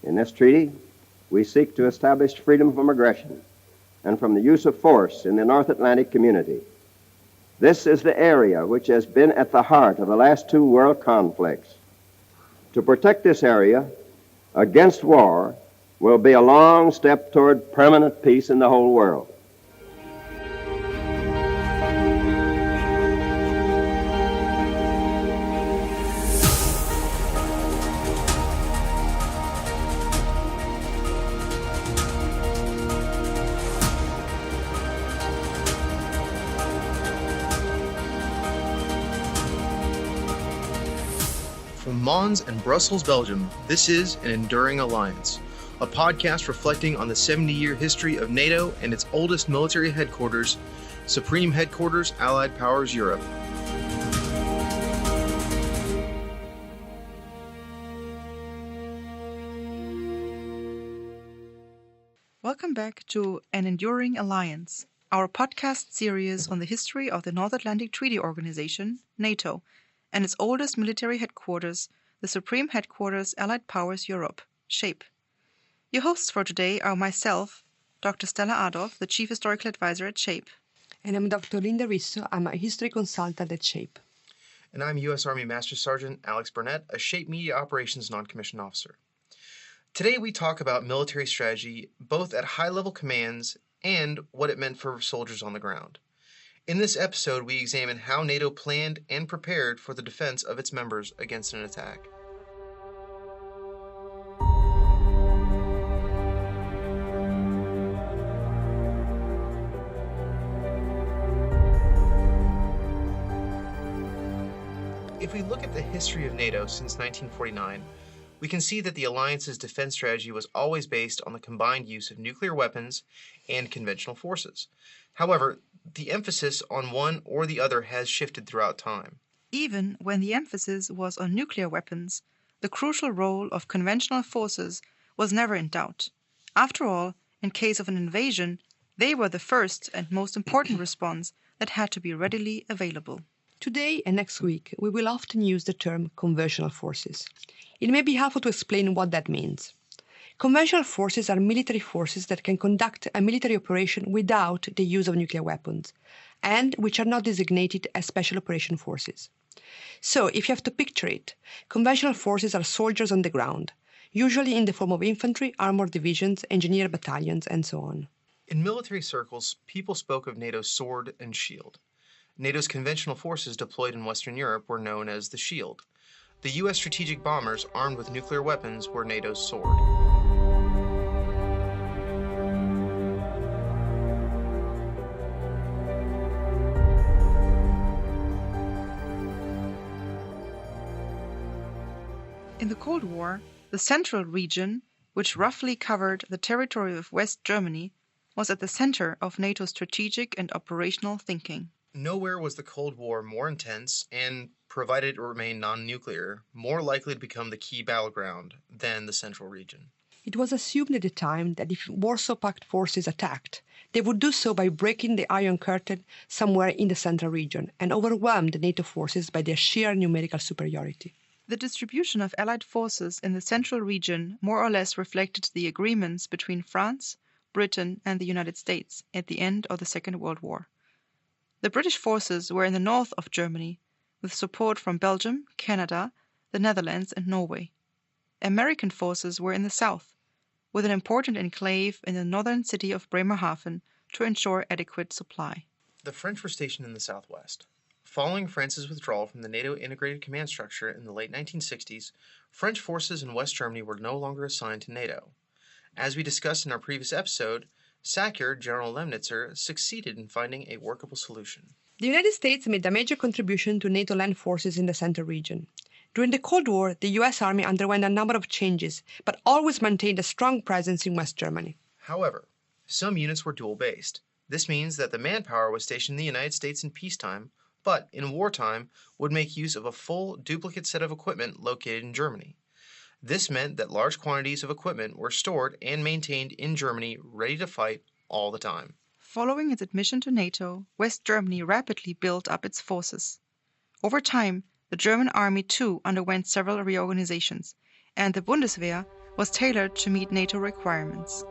In this treaty, we seek to establish freedom from aggression and from the use of force in the North Atlantic community. This is the area which has been at the heart of the last two world conflicts. To protect this area against war will be a long step toward permanent peace in the whole world. From Mons and Brussels, Belgium, this is An Enduring Alliance, a podcast reflecting on the 70-year history of NATO and its oldest military headquarters, Supreme Headquarters, Allied Powers, Europe. Welcome back to An Enduring Alliance, our podcast series on the history of the North Atlantic Treaty Organization, NATO, and its oldest military headquarters, the Supreme Headquarters, Allied Powers, Europe, SHAPE. Your hosts for today are myself, Dr. Stella Adolf, the Chief Historical Advisor at SHAPE. And I'm Dr. Linda Risso. I'm a history consultant at SHAPE. And I'm U.S. Army Master Sergeant Alex Burnett, a SHAPE Media Operations Non-Commissioned Officer. Today we talk about military strategy, both at high-level commands and what it meant for soldiers on the ground. In this episode, we examine how NATO planned and prepared for the defense of its members against an attack. If we look at the history of NATO since 1949, we can see that the alliance's defense strategy was always based on the combined use of nuclear weapons and conventional forces. However, the emphasis on one or the other has shifted throughout time. Even when the emphasis was on nuclear weapons, the crucial role of conventional forces was never in doubt. After all, in case of an invasion, they were the first and most important response that had to be readily available. Today and next week, we will often use the term conventional forces. It may be helpful to explain what that means. Conventional forces are military forces that can conduct a military operation without the use of nuclear weapons, and which are not designated as special operation forces. So, if you have to picture it, conventional forces are soldiers on the ground, usually in the form of infantry, armored divisions, engineer battalions, and so on. In military circles, people spoke of NATO's sword and shield. NATO's conventional forces deployed in Western Europe were known as the shield. The U.S. strategic bombers armed with nuclear weapons were NATO's sword. In the Cold War, the Central region, which roughly covered the territory of West Germany, was at the center of NATO's strategic and operational thinking. Nowhere was the Cold War more intense and, provided it remained non-nuclear, more likely to become the key battleground than the Central region. It was assumed at the time that if Warsaw Pact forces attacked, they would do so by breaking the Iron Curtain somewhere in the Central region and overwhelm the NATO forces by their sheer numerical superiority. The distribution of Allied forces in the Central region more or less reflected the agreements between France, Britain, and the United States at the end of the Second World War. The British forces were in the north of Germany, with support from Belgium, Canada, the Netherlands, and Norway. American forces were in the south, with an important enclave in the northern city of Bremerhaven to ensure adequate supply. The French were stationed in the southwest. Following France's withdrawal from the NATO integrated command structure in the late 1960s, French forces in West Germany were no longer assigned to NATO. As we discussed in our previous episode, SACEUR General Lemnitzer succeeded in finding a workable solution. The United States made a major contribution to NATO land forces in the Central region. During the Cold War, the U.S. Army underwent a number of changes, but always maintained a strong presence in West Germany. However, some units were dual-based. This means that the manpower was stationed in the United States in peacetime, but in wartime would make use of a full duplicate set of equipment located in Germany. This meant that large quantities of equipment were stored and maintained in Germany, ready to fight all the time. Following its admission to NATO, West Germany rapidly built up its forces. Over time, the German army too underwent several reorganizations, and the Bundeswehr was tailored to meet NATO requirements.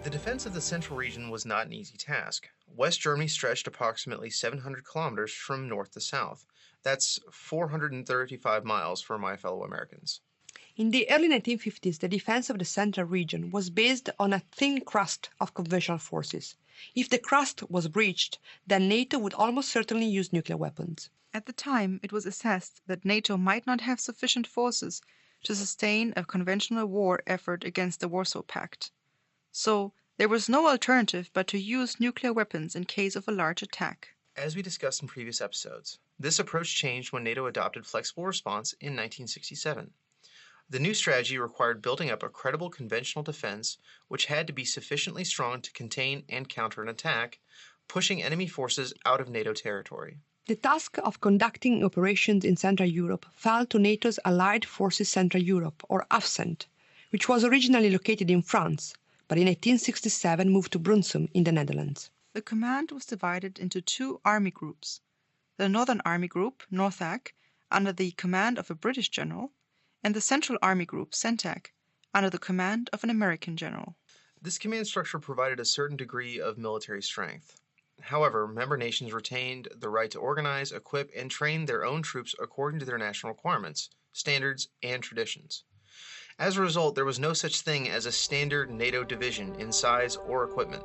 The defense of the central region was not an easy task. West Germany stretched approximately 700 kilometers from north to south. That's 435 miles for my fellow Americans. In the early 1950s, the defense of the central region was based on a thin crust of conventional forces. If the crust was breached, then NATO would almost certainly use nuclear weapons. At the time, it was assessed that NATO might not have sufficient forces to sustain a conventional war effort against the Warsaw Pact. So, there was no alternative but to use nuclear weapons in case of a large attack. As we discussed in previous episodes, this approach changed when NATO adopted flexible response in 1967. The new strategy required building up a credible conventional defense which had to be sufficiently strong to contain and counter an attack, pushing enemy forces out of NATO territory. The task of conducting operations in Central Europe fell to NATO's Allied Forces Central Europe, or AFCENT, which was originally located in France, but in 1867 moved to Brunssum in the Netherlands. The command was divided into two army groups. The Northern Army Group, NORTHAC, under the command of a British general, and the Central Army Group, CENTAC, under the command of an American general. This command structure provided a certain degree of military strength. However, member nations retained the right to organize, equip, and train their own troops according to their national requirements, standards, and traditions. As a result, there was no such thing as a standard NATO division in size or equipment.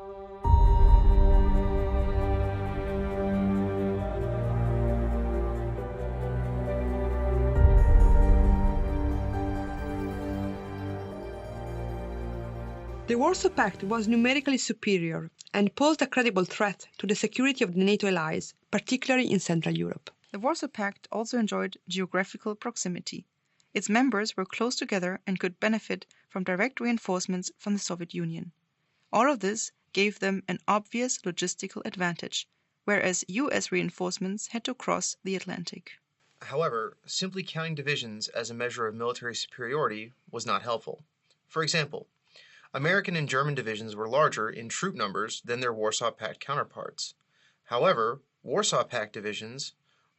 The Warsaw Pact was numerically superior and posed a credible threat to the security of the NATO allies, particularly in Central Europe. The Warsaw Pact also enjoyed geographical proximity. Its members were close together and could benefit from direct reinforcements from the Soviet Union. All of this gave them an obvious logistical advantage, whereas US reinforcements had to cross the Atlantic. However, simply counting divisions as a measure of military superiority was not helpful. For example, American and German divisions were larger in troop numbers than their Warsaw Pact counterparts. However, Warsaw Pact divisions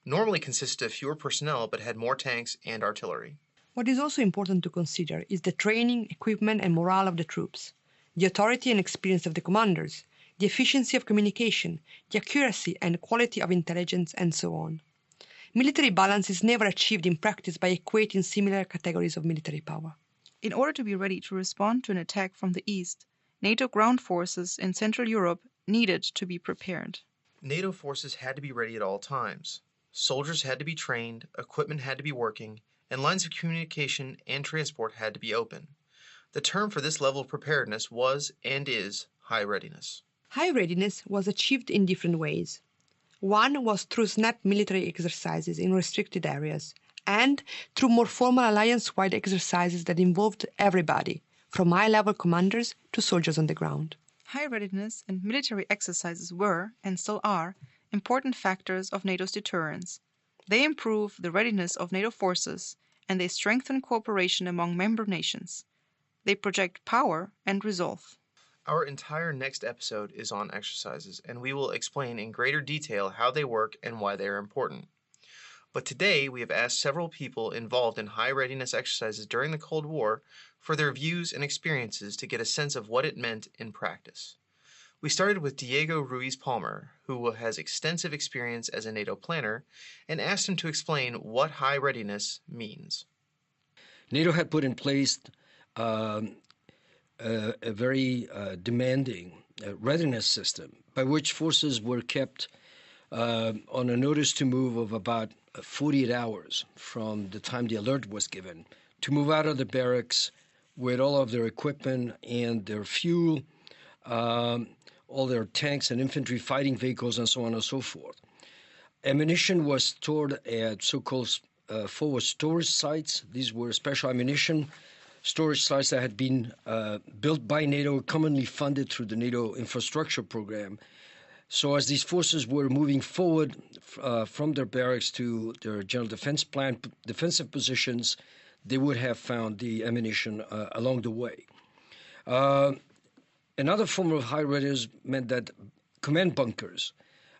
normally consisted of fewer personnel but had more tanks and artillery. What is also important to consider is the training, equipment, and morale of the troops, the authority and experience of the commanders, the efficiency of communication, the accuracy and quality of intelligence, and so on. Military balance is never achieved in practice by equating similar categories of military power. In order to be ready to respond to an attack from the east, NATO ground forces in Central Europe needed to be prepared. NATO forces had to be ready at all times. Soldiers had to be trained, equipment had to be working, and lines of communication and transport had to be open. The term for this level of preparedness was and is high readiness. High readiness was achieved in different ways. One was through snap military exercises in restricted areas, and through more formal alliance-wide exercises that involved everybody, from high-level commanders to soldiers on the ground. High readiness and military exercises were, and still are, important factors of NATO's deterrence. They improve the readiness of NATO forces, and they strengthen cooperation among member nations. They project power and resolve. Our entire next episode is on exercises, and we will explain in greater detail how they work and why they are important. But today we have asked several people involved in high readiness exercises during the Cold War for their views and experiences to get a sense of what it meant in practice. We started with Diego Ruiz Palmer, who has extensive experience as a NATO planner, and asked him to explain what high readiness means. NATO had put in place a very demanding readiness system by which forces were kept on a notice to move of about 48 hours from the time the alert was given to move out of the barracks with all of their equipment and their fuel, all their tanks and infantry fighting vehicles, and so on and so forth. Ammunition was stored at so-called forward storage sites. These were special ammunition storage sites that had been built by NATO, commonly funded through the NATO infrastructure program. So as these forces were moving forward from their barracks to their general defense plan, defensive positions, they would have found the ammunition along the way. Another form of high readiness meant that command bunkers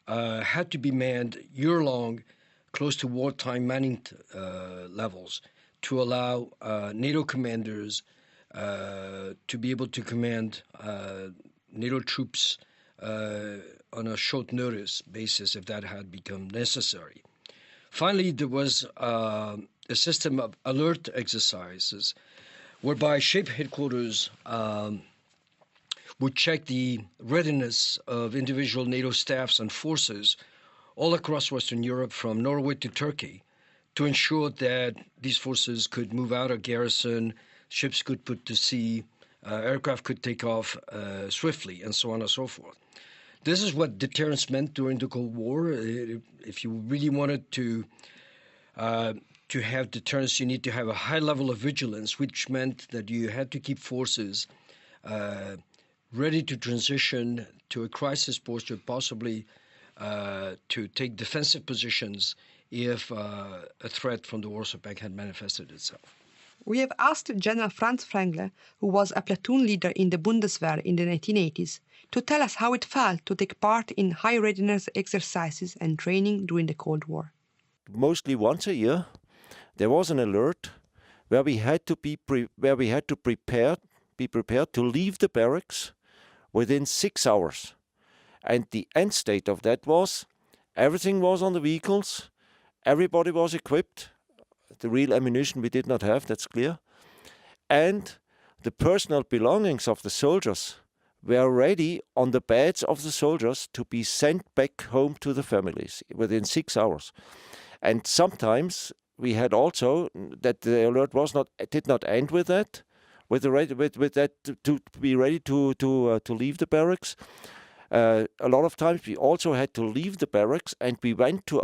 had to be manned year-long, close to wartime manning levels, to allow NATO commanders to be able to command NATO troops on a short notice basis if that had become necessary. Finally, there was a system of alert exercises whereby ship headquarters would check the readiness of individual NATO staffs and forces all across Western Europe from Norway to Turkey to ensure that these forces could move out of garrison, ships could put to sea, aircraft could take off swiftly, and so on and so forth. This is what deterrence meant during the Cold War. If you really wanted to have deterrence, you need to have a high level of vigilance, which meant that you had to keep forces ready to transition to a crisis posture, possibly to take defensive positions if a threat from the Warsaw Pact had manifested itself. We have asked General Franz Frangler, who was a platoon leader in the Bundeswehr in the 1980s, to tell us how it felt to take part in high readiness exercises and training during the Cold War. Mostly once a year, there was an alert where we had to be prepared to leave the barracks within 6 hours. And the end state of that was everything was on the vehicles, everybody was equipped. The real ammunition we did not have, that's clear. And the personal belongings of the soldiers were ready on the beds of the soldiers to be sent back home to the families within 6 hours. And sometimes we had also that the alert did not end with that, with that to be ready to leave the barracks. A lot of times we also had to leave the barracks and we went to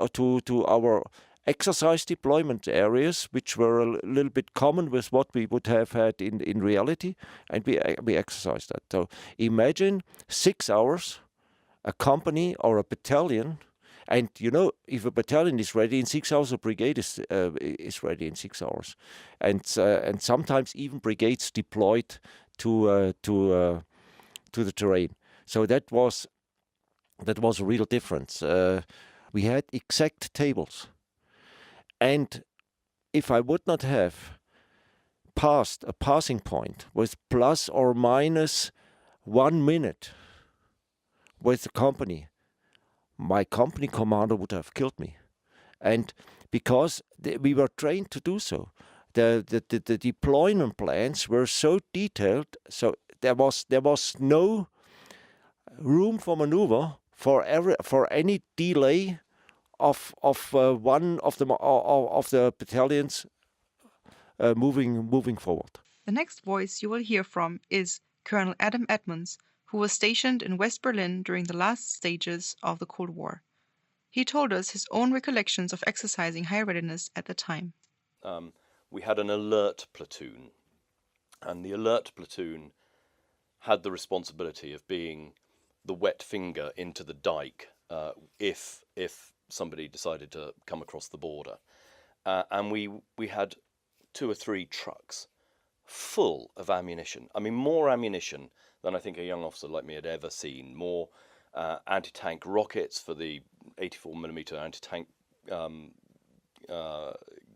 our exercise deployment areas, which were a little bit common with what we would have had in reality, and we exercised that. So imagine 6 hours, a company or a battalion, and if a battalion is ready in 6 hours, a brigade is ready in 6 hours, and sometimes even brigades deployed to the terrain. So that was a real difference. We had exact tables. And if I would not have passed a passing point with plus or minus 1 minute with the company, my company commander would have killed me. And because we were trained to do so, the deployment plans were so detailed, so there was no room for maneuver for any delay of one of the battalions moving forward. The next voice you will hear from is Colonel Adam Edmonds, who was stationed in West Berlin during the last stages of the Cold War. He told us his own recollections of exercising high readiness at the time. We had an alert platoon, and the alert platoon had the responsibility of being the wet finger into the dike if somebody decided to come across the border. And we had 2 or 3 trucks full of ammunition. I mean, more ammunition than I think a young officer like me had ever seen. More anti-tank rockets for the 84mm anti-tank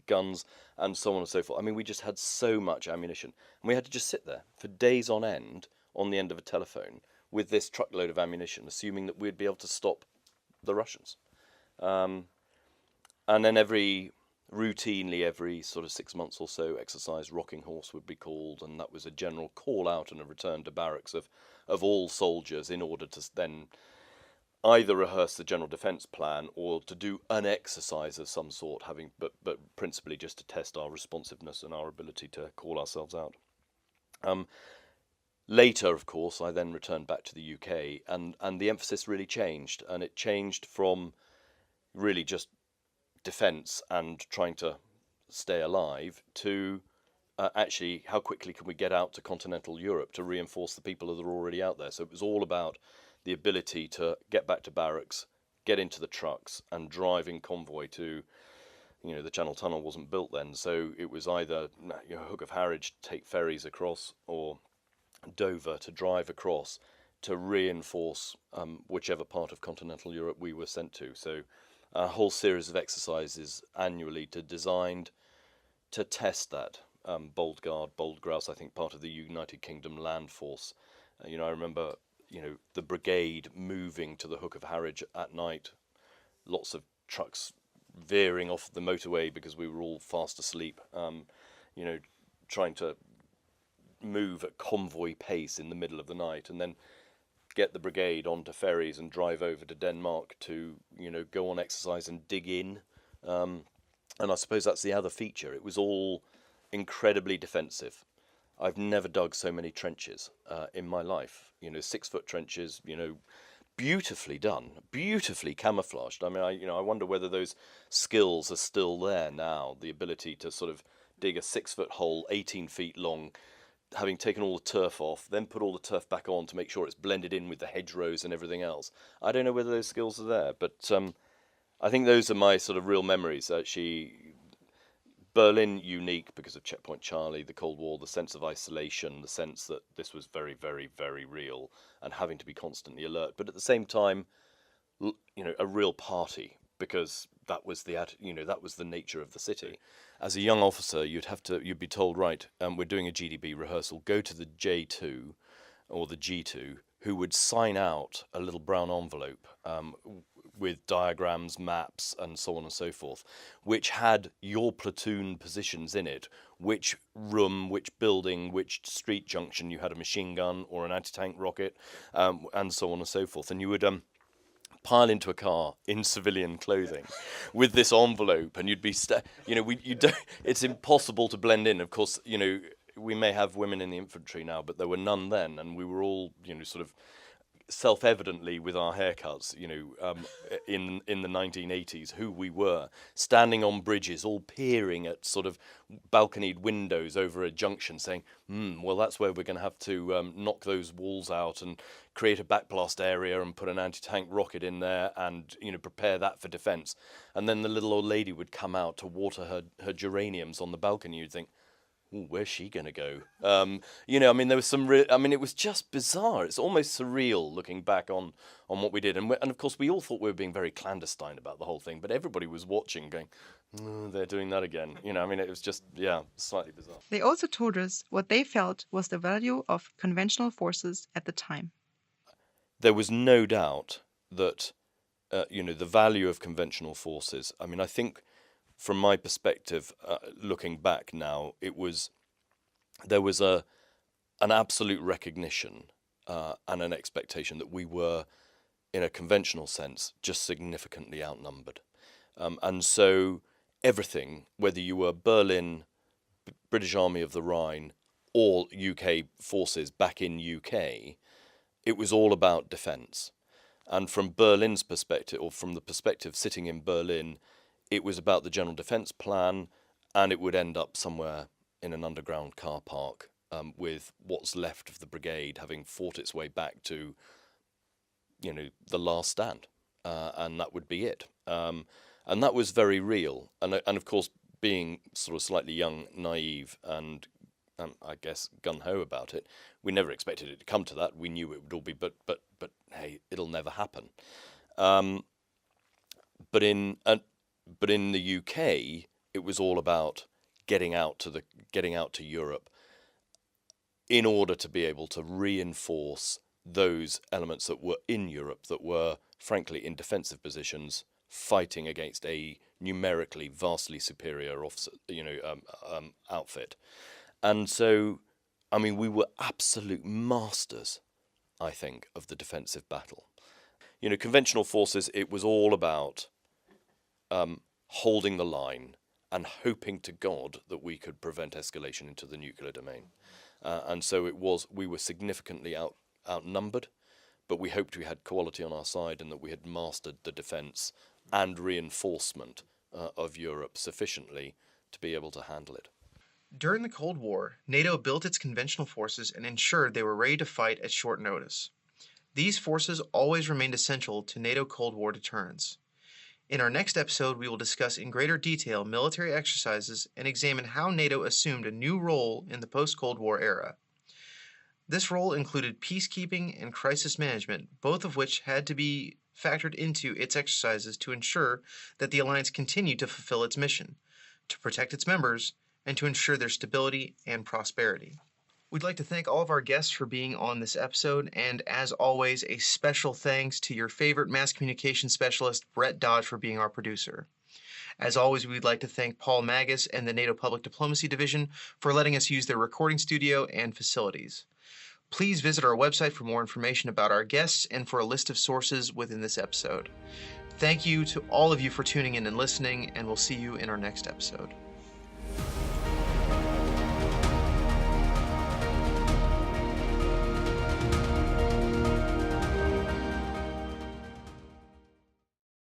guns, and so on and so forth. I mean, we just had so much ammunition. And we had to just sit there for days on end on the end of a telephone with this truckload of ammunition, assuming that we'd be able to stop the Russians. And then routinely every sort of 6 months or so, exercise Rocking Horse would be called, and that was a general call out and a return to barracks of all soldiers in order to then either rehearse the general defence plan or to do an exercise of some sort, but principally just to test our responsiveness and our ability to call ourselves out. Later, of course, I then returned back to the UK, and the emphasis really changed, and it changed from really just defence and trying to stay alive to actually how quickly can we get out to continental Europe to reinforce the people that are already out there. So it was all about the ability to get back to barracks, get into the trucks and drive in convoy to, the Channel Tunnel wasn't built then, so it was either Hook of Harwich, take ferries across, or Dover to drive across to reinforce whichever part of continental Europe we were sent to. So a whole series of exercises annually designed to test that. Bold Guard, Bold Grouse, I think part of the United Kingdom land force. I remember, the brigade moving to the Hook of Harwich at night, lots of trucks veering off the motorway because we were all fast asleep, trying to move at convoy pace in the middle of the night, and then get the brigade onto ferries and drive over to Denmark to, go on exercise and dig in. And I suppose that's the other feature. It was all incredibly defensive. I've never dug so many trenches in my life. 6-foot trenches, beautifully done, beautifully camouflaged. I mean, I wonder whether those skills are still there now, the ability to sort of dig a 6-foot hole, 18 feet long, having taken all the turf off, then put all the turf back on to make sure it's blended in with the hedgerows and everything else. I don't know whether those skills are there, but I think those are my sort of real memories. Actually, Berlin unique because of Checkpoint Charlie, the Cold War, the sense of isolation, the sense that this was very, very, very real and having to be constantly alert. But at the same time, a real party, because that was that was the nature of the city. As a young officer, you'd be told, right, we're doing a GDB rehearsal, go to the J2 or the G2, who would sign out a little brown envelope with diagrams, maps, and so on and so forth, which had your platoon positions in it, which room, which building, which street junction you had a machine gun or an anti-tank rocket, and so on and so forth. And you would pile into a car in civilian clothing with this envelope, and you'd be it's impossible to blend in. Of course, we may have women in the infantry now, but there were none then, and we were all sort of self-evidently with our haircuts, in the 1980s, who we were, standing on bridges, all peering at sort of balconied windows over a junction, saying, well, that's where we're going to have to knock those walls out and create a backblast area and put an anti-tank rocket in there and, prepare that for defence. And then the little old lady would come out to water her geraniums on the balcony. You'd think, where's she going to go? There was some it was just bizarre. It's almost surreal looking back on what we did. And of course, we all thought we were being very clandestine about the whole thing, but everybody was watching going, they're doing that again. It was just, slightly bizarre. They also told us what they felt was the value of conventional forces at the time. There was no doubt that, the value of conventional forces. I think from my perspective, looking back now, there was an absolute recognition and an expectation that we were, in a conventional sense, just significantly outnumbered. And so everything, whether you were Berlin, British Army of the Rhine, or UK forces back in UK, it was all about defence. And from Berlin's perspective, or from the perspective sitting in Berlin, it was about the General Defence Plan, and it would end up somewhere in an underground car park with what's left of the brigade having fought its way back to, the last stand, and that would be it. And that was very real. And of course, being sort of slightly young, naive, and I guess gung-ho about it, we never expected it to come to that. We knew it would all be, but hey, it'll never happen. But in the UK, it was all about getting out to Europe in order to be able to reinforce those elements that were in Europe that were, frankly, in defensive positions, fighting against a numerically vastly superior outfit. And so, we were absolute masters, I think, of the defensive battle. Conventional forces, it was all about holding the line and hoping to God that we could prevent escalation into the nuclear domain. And so we were significantly outnumbered, but we hoped we had quality on our side and that we had mastered the defence and reinforcement of Europe sufficiently to be able to handle it. During the Cold War, NATO built its conventional forces and ensured they were ready to fight at short notice. These forces always remained essential to NATO Cold War deterrence. In our next episode, we will discuss in greater detail military exercises and examine how NATO assumed a new role in the post-Cold War era. This role included peacekeeping and crisis management, both of which had to be factored into its exercises to ensure that the alliance continued to fulfill its mission, to protect its members, and to ensure their stability and prosperity. We'd like to thank all of our guests for being on this episode, and as always, a special thanks to your favorite mass communication specialist, Brett Dodge, for being our producer. As always, we'd like to thank Paul Magus and the NATO Public Diplomacy Division for letting us use their recording studio and facilities. Please visit our website for more information about our guests and for a list of sources within this episode. Thank you to all of you for tuning in and listening, and we'll see you in our next episode.